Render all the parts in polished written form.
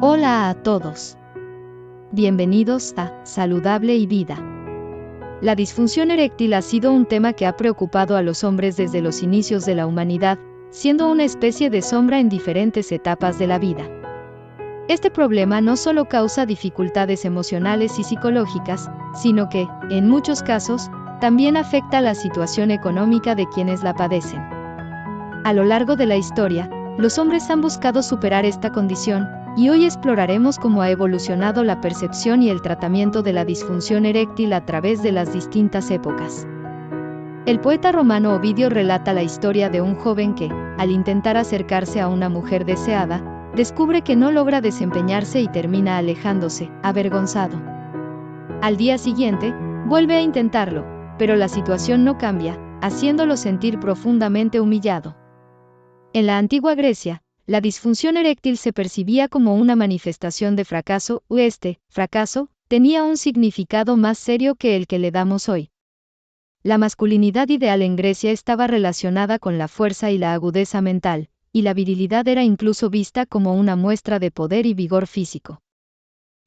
Hola a todos. Bienvenidos a Saludable y Vida. La disfunción eréctil ha sido un tema que ha preocupado a los hombres desde los inicios de la humanidad, siendo una especie de sombra en diferentes etapas de la vida. Este problema no solo causa dificultades emocionales y psicológicas, sino que, en muchos casos, también afecta la situación económica de quienes la padecen. A lo largo de la historia, los hombres han buscado superar esta condición, y hoy exploraremos cómo ha evolucionado la percepción y el tratamiento de la disfunción eréctil a través de las distintas épocas. El poeta romano Ovidio relata la historia de un joven que, al intentar acercarse a una mujer deseada, descubre que no logra desempeñarse y termina alejándose, avergonzado. Al día siguiente, vuelve a intentarlo, pero la situación no cambia, haciéndolo sentir profundamente humillado. En la antigua Grecia, la disfunción eréctil se percibía como una manifestación de fracaso, este fracaso tenía un significado más serio que el que le damos hoy. La masculinidad ideal en Grecia estaba relacionada con la fuerza y la agudeza mental, y la virilidad era incluso vista como una muestra de poder y vigor físico.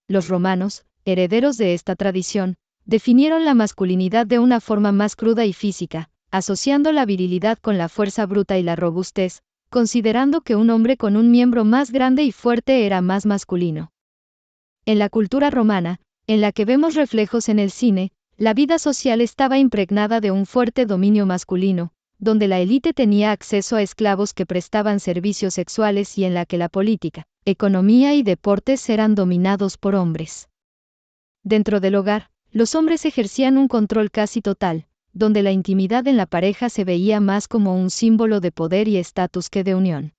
Los romanos, herederos de esta tradición, definieron la masculinidad de una forma más cruda y física, asociando la virilidad con la fuerza bruta y la robustez, considerando que un hombre con un miembro más grande y fuerte era más masculino. En la cultura romana, en la que vemos reflejos en el cine, la vida social estaba impregnada de un fuerte dominio masculino, donde la élite tenía acceso a esclavos que prestaban servicios sexuales y en la que la política, economía y deportes eran dominados por hombres. Dentro del hogar, los hombres ejercían un control casi total, donde la intimidad en la pareja se veía más como un símbolo de poder y estatus que de unión.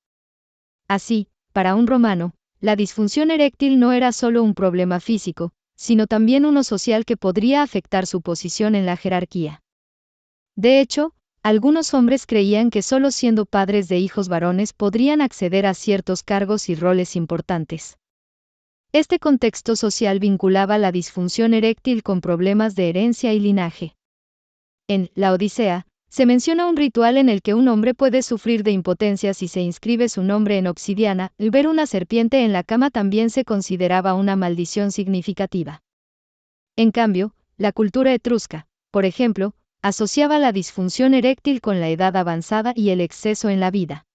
Así, para un romano, la disfunción eréctil no era solo un problema físico, sino también uno social que podría afectar su posición en la jerarquía. De hecho, algunos hombres creían que solo siendo padres de hijos varones podrían acceder a ciertos cargos y roles importantes. Este contexto social vinculaba la disfunción eréctil con problemas de herencia y linaje. En La Odisea, se menciona un ritual en el que un hombre puede sufrir de impotencia si se inscribe su nombre en obsidiana, y ver una serpiente en la cama también se consideraba una maldición significativa. En cambio, la cultura etrusca, por ejemplo, asociaba la disfunción eréctil con la edad avanzada y el exceso en la vida.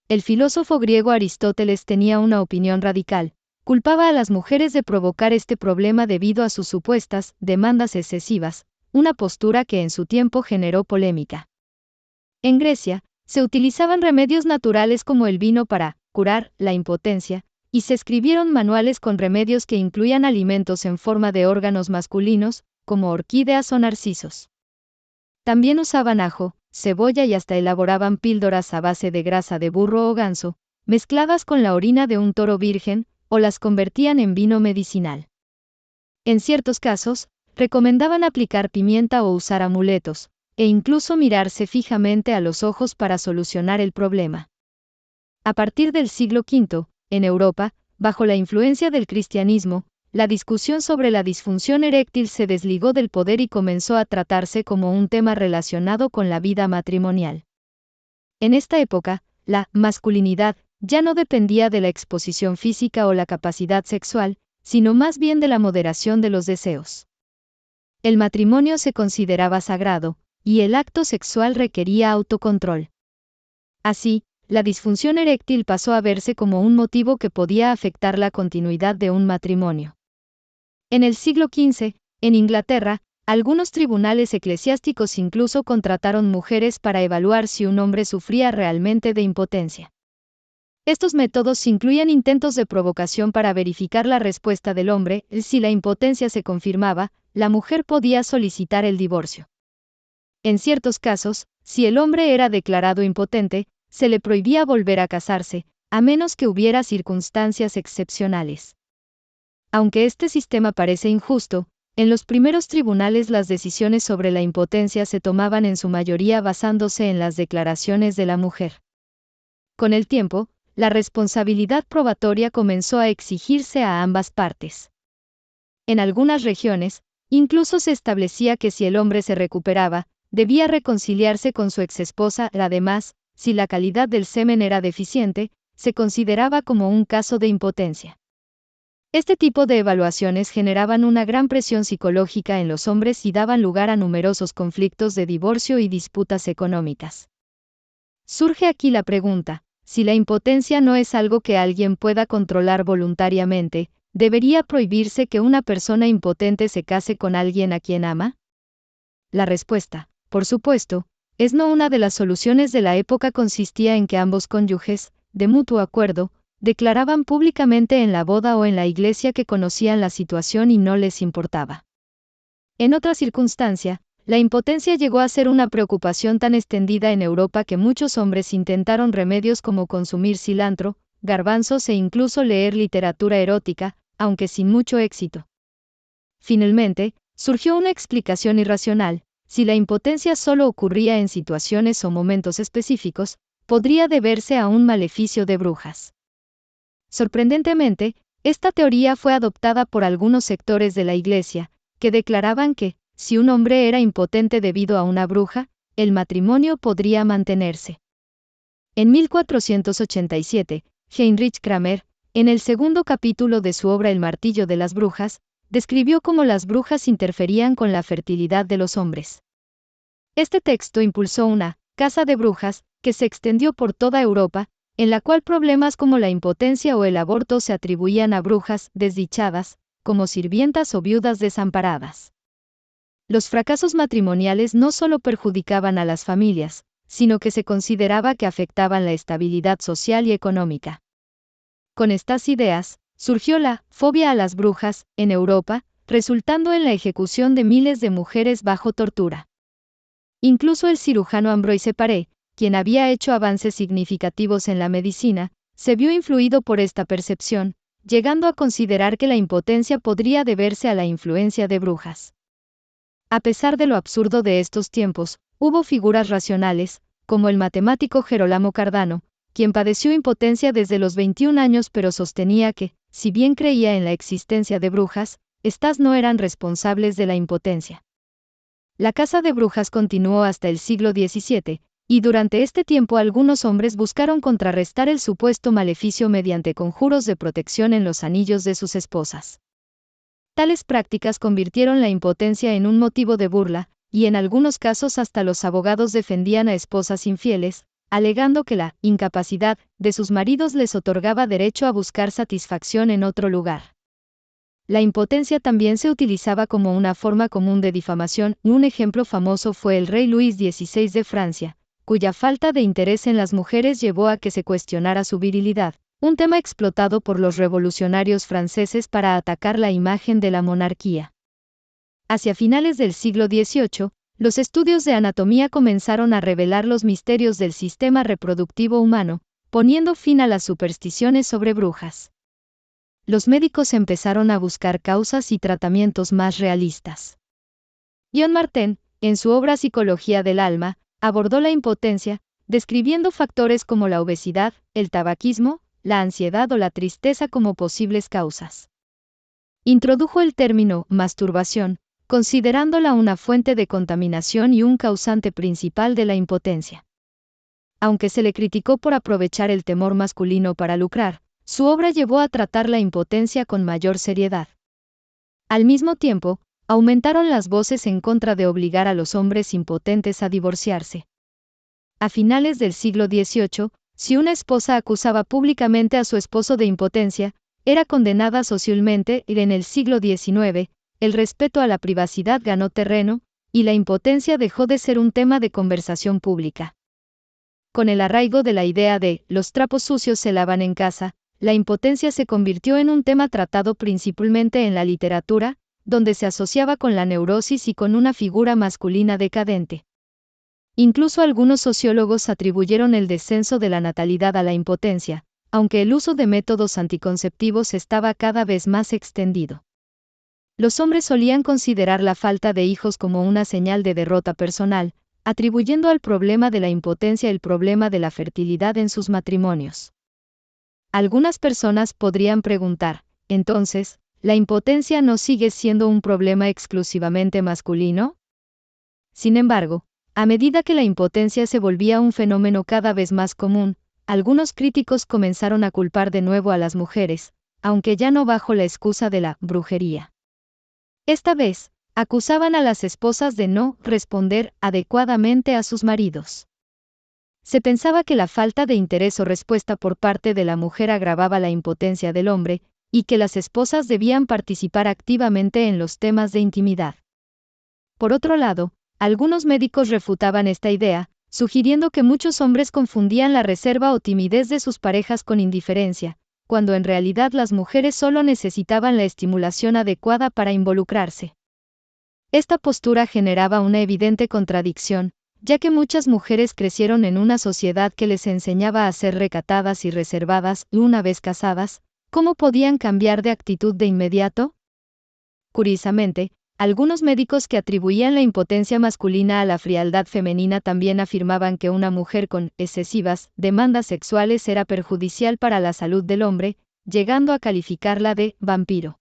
El filósofo griego Aristóteles tenía una opinión radical, culpaba a las mujeres de provocar este problema debido a sus supuestas demandas excesivas, una postura que en su tiempo generó polémica. En Grecia, se utilizaban remedios naturales como el vino para curar la impotencia, y se escribieron manuales con remedios que incluían alimentos en forma de órganos masculinos, como orquídeas o narcisos. También usaban ajo, cebolla y hasta elaboraban píldoras a base de grasa de burro o ganso, mezcladas con la orina de un toro virgen, o las convertían en vino medicinal. En ciertos casos, recomendaban aplicar pimienta o usar amuletos, e incluso mirarse fijamente a los ojos para solucionar el problema. A partir del siglo V, en Europa, bajo la influencia del cristianismo, la discusión sobre la disfunción eréctil se desligó del poder y comenzó a tratarse como un tema relacionado con la vida matrimonial. En esta época, la masculinidad ya no dependía de la exposición física o la capacidad sexual, sino más bien de la moderación de los deseos. El matrimonio se consideraba sagrado, y el acto sexual requería autocontrol. Así, la disfunción eréctil pasó a verse como un motivo que podía afectar la continuidad de un matrimonio. En el siglo XV, en Inglaterra, algunos tribunales eclesiásticos incluso contrataron mujeres para evaluar si un hombre sufría realmente de impotencia. Estos métodos incluían intentos de provocación para verificar la respuesta del hombre. Si la impotencia se confirmaba, la mujer podía solicitar el divorcio. En ciertos casos, si el hombre era declarado impotente, se le prohibía volver a casarse, a menos que hubiera circunstancias excepcionales. Aunque este sistema parece injusto, en los primeros tribunales las decisiones sobre la impotencia se tomaban en su mayoría basándose en las declaraciones de la mujer. Con el tiempo, la responsabilidad probatoria comenzó a exigirse a ambas partes. En algunas regiones, incluso se establecía que si el hombre se recuperaba, debía reconciliarse con su exesposa. Además, si la calidad del semen era deficiente, se consideraba como un caso de impotencia. Este tipo de evaluaciones generaban una gran presión psicológica en los hombres y daban lugar a numerosos conflictos de divorcio y disputas económicas. Surge aquí la pregunta: si la impotencia no es algo que alguien pueda controlar voluntariamente, ¿debería prohibirse que una persona impotente se case con alguien a quien ama? La respuesta, por supuesto, es no. Una de las soluciones de la época consistía en que ambos cónyuges, de mutuo acuerdo, declaraban públicamente en la boda o en la iglesia que conocían la situación y no les importaba. En otra circunstancia, la impotencia llegó a ser una preocupación tan extendida en Europa que muchos hombres intentaron remedios como consumir cilantro, garbanzos e incluso leer literatura erótica, aunque sin mucho éxito. Finalmente, surgió una explicación irracional: si la impotencia solo ocurría en situaciones o momentos específicos, podría deberse a un maleficio de brujas. Sorprendentemente, esta teoría fue adoptada por algunos sectores de la Iglesia, que declaraban que, si un hombre era impotente debido a una bruja, el matrimonio podría mantenerse. En 1487, Heinrich Kramer, en el segundo capítulo de su obra El martillo de las brujas, describió cómo las brujas interferían con la fertilidad de los hombres. Este texto impulsó una «caza de brujas» que se extendió por toda Europa, en la cual problemas como la impotencia o el aborto se atribuían a brujas desdichadas, como sirvientas o viudas desamparadas. Los fracasos matrimoniales no solo perjudicaban a las familias, sino que se consideraba que afectaban la estabilidad social y económica. Con estas ideas, surgió la fobia a las brujas en Europa, resultando en la ejecución de miles de mujeres bajo tortura. Incluso el cirujano Ambroise Paré, quien había hecho avances significativos en la medicina, se vio influido por esta percepción, llegando a considerar que la impotencia podría deberse a la influencia de brujas. A pesar de lo absurdo de estos tiempos, hubo figuras racionales, como el matemático Gerolamo Cardano, quien padeció impotencia desde los 21 años pero sostenía que, si bien creía en la existencia de brujas, estas no eran responsables de la impotencia. La caza de brujas continuó hasta el siglo XVII, y durante este tiempo algunos hombres buscaron contrarrestar el supuesto maleficio mediante conjuros de protección en los anillos de sus esposas. Tales prácticas convirtieron la impotencia en un motivo de burla, y en algunos casos hasta los abogados defendían a esposas infieles, alegando que la incapacidad de sus maridos les otorgaba derecho a buscar satisfacción en otro lugar. La impotencia también se utilizaba como una forma común de difamación. Un ejemplo famoso fue el rey Luis XVI de Francia, cuya falta de interés en las mujeres llevó a que se cuestionara su virilidad, un tema explotado por los revolucionarios franceses para atacar la imagen de la monarquía. Hacia finales del siglo XVIII, los estudios de anatomía comenzaron a revelar los misterios del sistema reproductivo humano, poniendo fin a las supersticiones sobre brujas. Los médicos empezaron a buscar causas y tratamientos más realistas. John Marten, en su obra Psicología del alma, abordó la impotencia, describiendo factores como la obesidad, el tabaquismo, la ansiedad o la tristeza como posibles causas. Introdujo el término masturbación, considerándola una fuente de contaminación y un causante principal de la impotencia. Aunque se le criticó por aprovechar el temor masculino para lucrar, su obra llevó a tratar la impotencia con mayor seriedad. Al mismo tiempo, aumentaron las voces en contra de obligar a los hombres impotentes a divorciarse. A finales del siglo XVIII, si una esposa acusaba públicamente a su esposo de impotencia, era condenada socialmente, y en el siglo XIX, el respeto a la privacidad ganó terreno, y la impotencia dejó de ser un tema de conversación pública. Con el arraigo de la idea de «los trapos sucios se lavan en casa», la impotencia se convirtió en un tema tratado principalmente en la literatura, donde se asociaba con la neurosis y con una figura masculina decadente. Incluso algunos sociólogos atribuyeron el descenso de la natalidad a la impotencia, aunque el uso de métodos anticonceptivos estaba cada vez más extendido. Los hombres solían considerar la falta de hijos como una señal de derrota personal, atribuyendo al problema de la impotencia el problema de la fertilidad en sus matrimonios. Algunas personas podrían preguntar, entonces, ¿la impotencia no sigue siendo un problema exclusivamente masculino? Sin embargo, a medida que la impotencia se volvía un fenómeno cada vez más común, algunos críticos comenzaron a culpar de nuevo a las mujeres, aunque ya no bajo la excusa de la brujería. Esta vez, acusaban a las esposas de no responder adecuadamente a sus maridos. Se pensaba que la falta de interés o respuesta por parte de la mujer agravaba la impotencia del hombre, y que las esposas debían participar activamente en los temas de intimidad. Por otro lado, algunos médicos refutaban esta idea, sugiriendo que muchos hombres confundían la reserva o timidez de sus parejas con indiferencia, cuando en realidad las mujeres solo necesitaban la estimulación adecuada para involucrarse. Esta postura generaba una evidente contradicción, ya que muchas mujeres crecieron en una sociedad que les enseñaba a ser recatadas y reservadas, y una vez casadas, ¿cómo podían cambiar de actitud de inmediato? Curiosamente, algunos médicos que atribuían la impotencia masculina a la frialdad femenina también afirmaban que una mujer con excesivas demandas sexuales era perjudicial para la salud del hombre, llegando a calificarla de vampiro.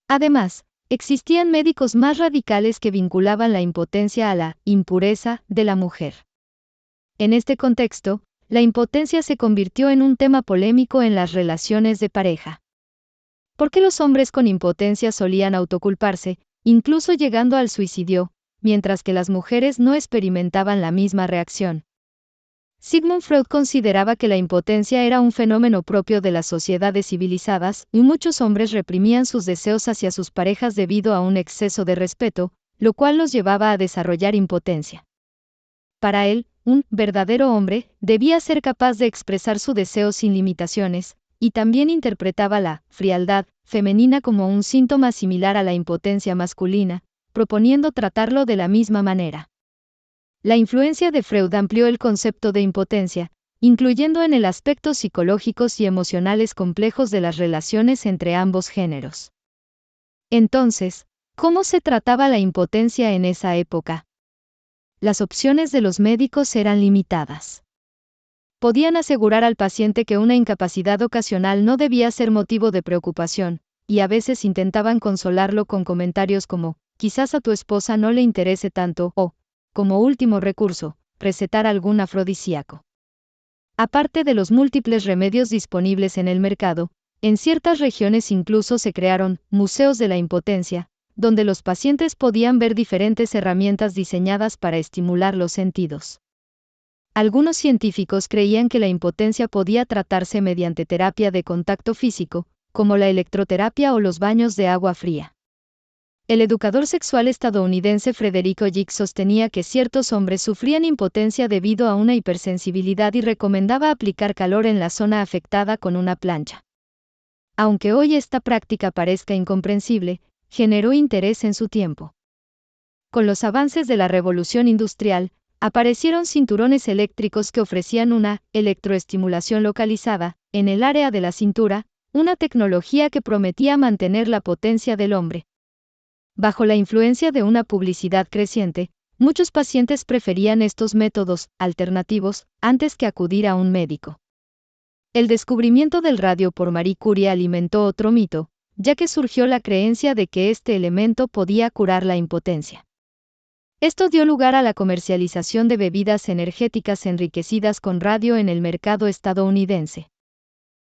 Además, existían médicos más radicales que vinculaban la impotencia a la impureza de la mujer. En este contexto, la impotencia se convirtió en un tema polémico en las relaciones de pareja. ¿Por qué los hombres con impotencia solían autoculparse, incluso llegando al suicidio, mientras que las mujeres no experimentaban la misma reacción? Sigmund Freud consideraba que la impotencia era un fenómeno propio de las sociedades civilizadas, y muchos hombres reprimían sus deseos hacia sus parejas debido a un exceso de respeto, lo cual los llevaba a desarrollar impotencia. Para él, un verdadero hombre debía ser capaz de expresar su deseo sin limitaciones, y también interpretaba la frialdad femenina como un síntoma similar a la impotencia masculina, proponiendo tratarlo de la misma manera. La influencia de Freud amplió el concepto de impotencia, incluyendo en el aspectos psicológicos y emocionales complejos de las relaciones entre ambos géneros. Entonces, ¿cómo se trataba la impotencia en esa época? Las opciones de los médicos eran limitadas. Podían asegurar al paciente que una incapacidad ocasional no debía ser motivo de preocupación, y a veces intentaban consolarlo con comentarios como, quizás a tu esposa no le interese tanto, o, como último recurso, recetar algún afrodisíaco. Aparte de los múltiples remedios disponibles en el mercado, en ciertas regiones incluso se crearon museos de la impotencia, donde los pacientes podían ver diferentes herramientas diseñadas para estimular los sentidos. Algunos científicos creían que la impotencia podía tratarse mediante terapia de contacto físico, como la electroterapia o los baños de agua fría. El educador sexual estadounidense Frederico Jick sostenía que ciertos hombres sufrían impotencia debido a una hipersensibilidad y recomendaba aplicar calor en la zona afectada con una plancha. Aunque hoy esta práctica parezca incomprensible, generó interés en su tiempo. Con los avances de la revolución industrial, aparecieron cinturones eléctricos que ofrecían una electroestimulación localizada en el área de la cintura, una tecnología que prometía mantener la potencia del hombre. Bajo la influencia de una publicidad creciente, muchos pacientes preferían estos métodos alternativos antes que acudir a un médico. El descubrimiento del radio por Marie Curie alimentó otro mito, ya que surgió la creencia de que este elemento podía curar la impotencia. Esto dio lugar a la comercialización de bebidas energéticas enriquecidas con radio en el mercado estadounidense.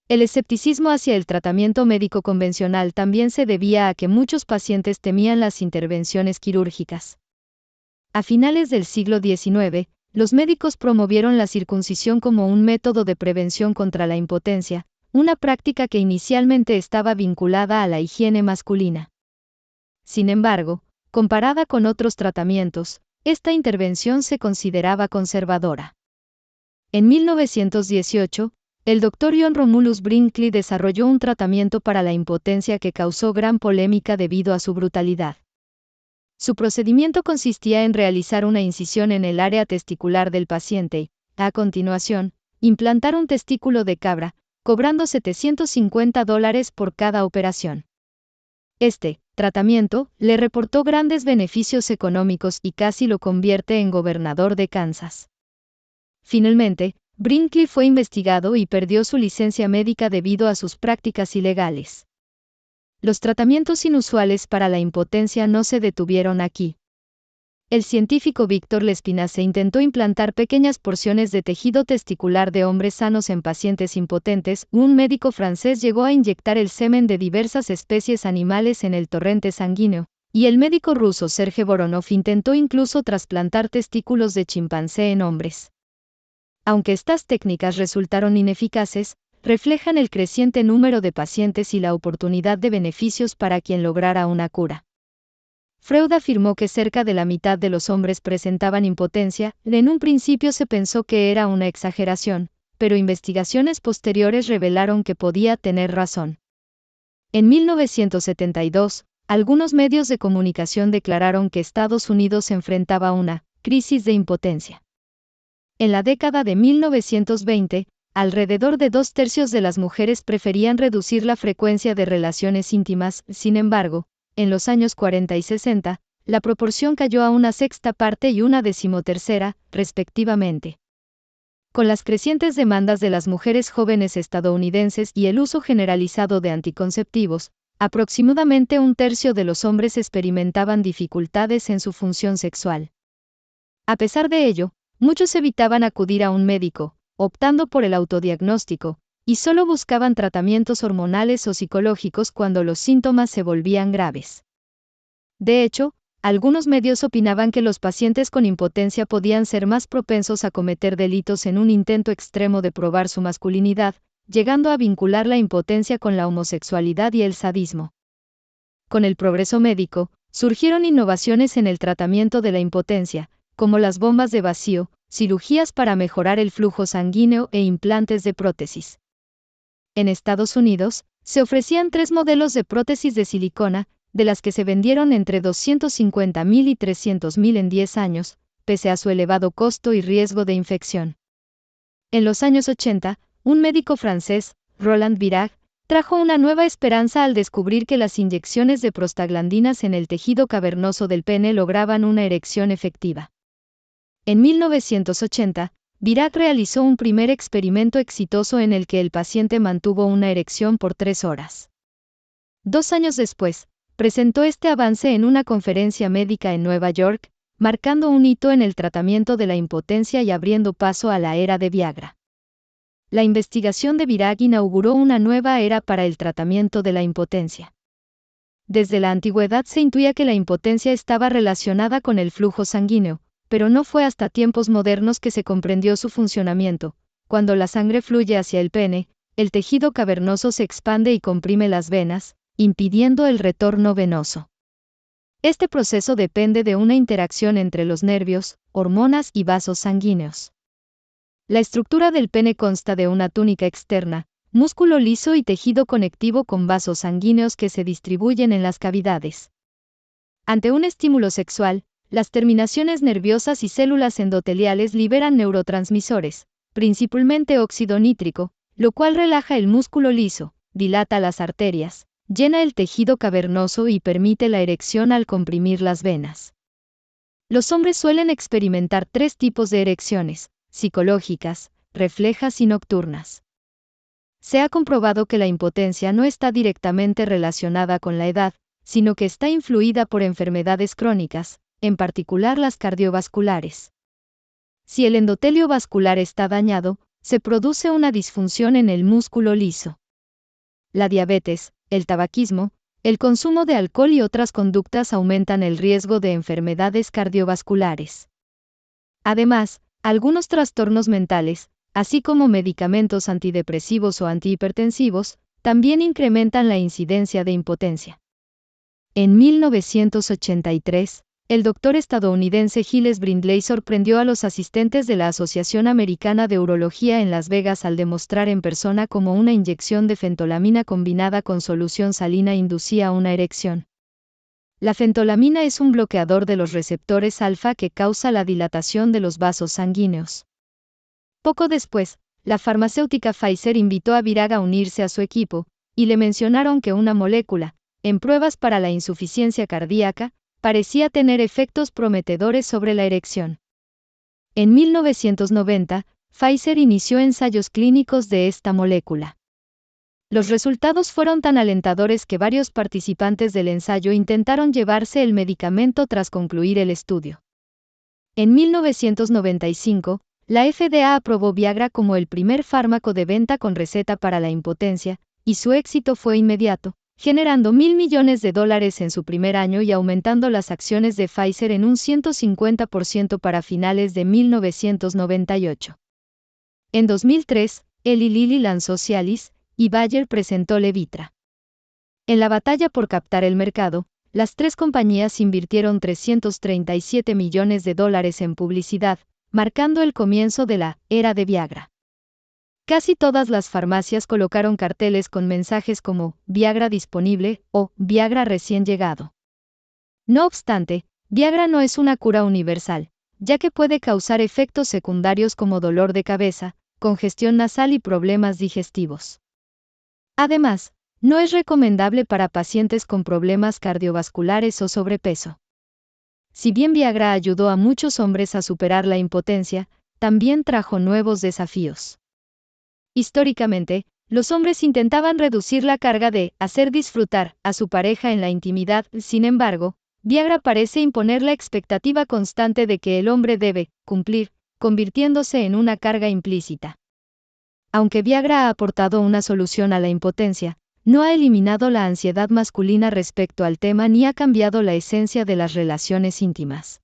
El escepticismo hacia el tratamiento médico convencional también se debía a que muchos pacientes temían las intervenciones quirúrgicas. A finales del siglo XIX, los médicos promovieron la circuncisión como un método de prevención contra la impotencia, una práctica que inicialmente estaba vinculada a la higiene masculina. Sin embargo, comparada con otros tratamientos, esta intervención se consideraba conservadora. En 1918, el Dr. John Romulus Brinkley desarrolló un tratamiento para la impotencia que causó gran polémica debido a su brutalidad. Su procedimiento consistía en realizar una incisión en el área testicular del paciente y, a continuación, implantar un testículo de cabra, cobrando $750 por cada operación. Este tratamiento le reportó grandes beneficios económicos y casi lo convierte en gobernador de Kansas. Finalmente, Brinkley fue investigado y perdió su licencia médica debido a sus prácticas ilegales. Los tratamientos inusuales para la impotencia no se detuvieron aquí. el científico Víctor Lespinasse intentó implantar pequeñas porciones de tejido testicular de hombres sanos en pacientes impotentes. Un médico francés llegó a inyectar el semen de diversas especies animales en el torrente sanguíneo, y el médico ruso Sergei Voronov intentó incluso trasplantar testículos de chimpancé en hombres. Aunque estas técnicas resultaron ineficaces, reflejan el creciente número de pacientes y la oportunidad de beneficios para quien lograra una cura. Freud afirmó que cerca de la mitad de los hombres presentaban impotencia. En un principio se pensó que era una exageración, pero investigaciones posteriores revelaron que podía tener razón. En 1972, algunos medios de comunicación declararon que Estados Unidos se enfrentaba a una crisis de impotencia. En la década de 1920, alrededor de 2/3 de las mujeres preferían reducir la frecuencia de relaciones íntimas. Sin embargo, en los años 40 y 60, la proporción cayó a 1/6 parte y 1/13, respectivamente. Con las crecientes demandas de las mujeres jóvenes estadounidenses y el uso generalizado de anticonceptivos, aproximadamente 1/3 de los hombres experimentaban dificultades en su función sexual. A pesar de ello, muchos evitaban acudir a un médico, optando por el autodiagnóstico, y solo buscaban tratamientos hormonales o psicológicos cuando los síntomas se volvían graves. De hecho, algunos medios opinaban que los pacientes con impotencia podían ser más propensos a cometer delitos en un intento extremo de probar su masculinidad, llegando a vincular la impotencia con la homosexualidad y el sadismo. Con el progreso médico, surgieron innovaciones en el tratamiento de la impotencia, como las bombas de vacío, cirugías para mejorar el flujo sanguíneo e implantes de prótesis. En Estados Unidos, se ofrecían 3 modelos de prótesis de silicona, de las que se vendieron entre 250.000 y 300.000 en 10 años, pese a su elevado costo y riesgo de infección. En los años 80, un médico francés, Roland Virag, trajo una nueva esperanza al descubrir que las inyecciones de prostaglandinas en el tejido cavernoso del pene lograban una erección efectiva. En 1980, Virag realizó un primer experimento exitoso en el que el paciente mantuvo una erección por 3 horas. 2 años después, presentó este avance en una conferencia médica en Nueva York, marcando un hito en el tratamiento de la impotencia y abriendo paso a la era de Viagra. La investigación de Virag inauguró una nueva era para el tratamiento de la impotencia. Desde la antigüedad se intuía que la impotencia estaba relacionada con el flujo sanguíneo, pero no fue hasta tiempos modernos que se comprendió su funcionamiento. Cuando la sangre fluye hacia el pene, el tejido cavernoso se expande y comprime las venas, impidiendo el retorno venoso. Este proceso depende de una interacción entre los nervios, hormonas y vasos sanguíneos. La estructura del pene consta de una túnica externa, músculo liso y tejido conectivo con vasos sanguíneos que se distribuyen en las cavidades. Ante un estímulo sexual, las terminaciones nerviosas y células endoteliales liberan neurotransmisores, principalmente óxido nítrico, lo cual relaja el músculo liso, dilata las arterias, llena el tejido cavernoso y permite la erección al comprimir las venas. Los hombres suelen experimentar 3 tipos de erecciones: psicológicas, reflejas y nocturnas. Se ha comprobado que la impotencia no está directamente relacionada con la edad, sino que está influida por enfermedades crónicas, en particular las cardiovasculares. Si el endotelio vascular está dañado, se produce una disfunción en el músculo liso. La diabetes, el tabaquismo, el consumo de alcohol y otras conductas aumentan el riesgo de enfermedades cardiovasculares. Además, algunos trastornos mentales, así como medicamentos antidepresivos o antihipertensivos, también incrementan la incidencia de impotencia. En 1983, el doctor estadounidense Giles Brindley sorprendió a los asistentes de la Asociación Americana de Urología en Las Vegas al demostrar en persona cómo una inyección de fentolamina combinada con solución salina inducía una erección. La fentolamina es un bloqueador de los receptores alfa que causa la dilatación de los vasos sanguíneos. Poco después, la farmacéutica Pfizer invitó a Virag a unirse a su equipo, y le mencionaron que una molécula, en pruebas para la insuficiencia cardíaca, parecía tener efectos prometedores sobre la erección. En 1990, Pfizer inició ensayos clínicos de esta molécula. Los resultados fueron tan alentadores que varios participantes del ensayo intentaron llevarse el medicamento tras concluir el estudio. En 1995, la FDA aprobó Viagra como el primer fármaco de venta con receta para la impotencia, y su éxito fue inmediato, generando $1.000 millones en su primer año y aumentando las acciones de Pfizer en un 150% para finales de 1998. En 2003, Eli Lilly lanzó Cialis, y Bayer presentó Levitra. En la batalla por captar el mercado, las tres compañías invirtieron $337 millones en publicidad, marcando el comienzo de la era de Viagra. Casi todas las farmacias colocaron carteles con mensajes como Viagra disponible o Viagra recién llegado. No obstante, Viagra no es una cura universal, ya que puede causar efectos secundarios como dolor de cabeza, congestión nasal y problemas digestivos. Además, no es recomendable para pacientes con problemas cardiovasculares o sobrepeso. Si bien Viagra ayudó a muchos hombres a superar la impotencia, también trajo nuevos desafíos. Históricamente, los hombres intentaban reducir la carga de hacer disfrutar a su pareja en la intimidad, sin embargo, Viagra parece imponer la expectativa constante de que el hombre debe cumplir, convirtiéndose en una carga implícita. Aunque Viagra ha aportado una solución a la impotencia, no ha eliminado la ansiedad masculina respecto al tema ni ha cambiado la esencia de las relaciones íntimas.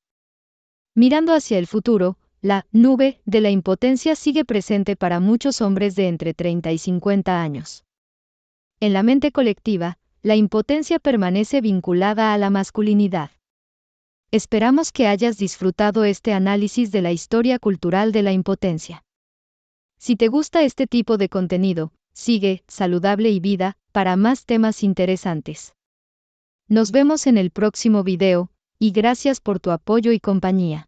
Mirando hacia el futuro, la nube de la impotencia sigue presente para muchos hombres de entre 30 y 50 años. En la mente colectiva, la impotencia permanece vinculada a la masculinidad. Esperamos que hayas disfrutado este análisis de la historia cultural de la impotencia. Si te gusta este tipo de contenido, sigue Saludable y Vida para más temas interesantes. Nos vemos en el próximo video, y gracias por tu apoyo y compañía.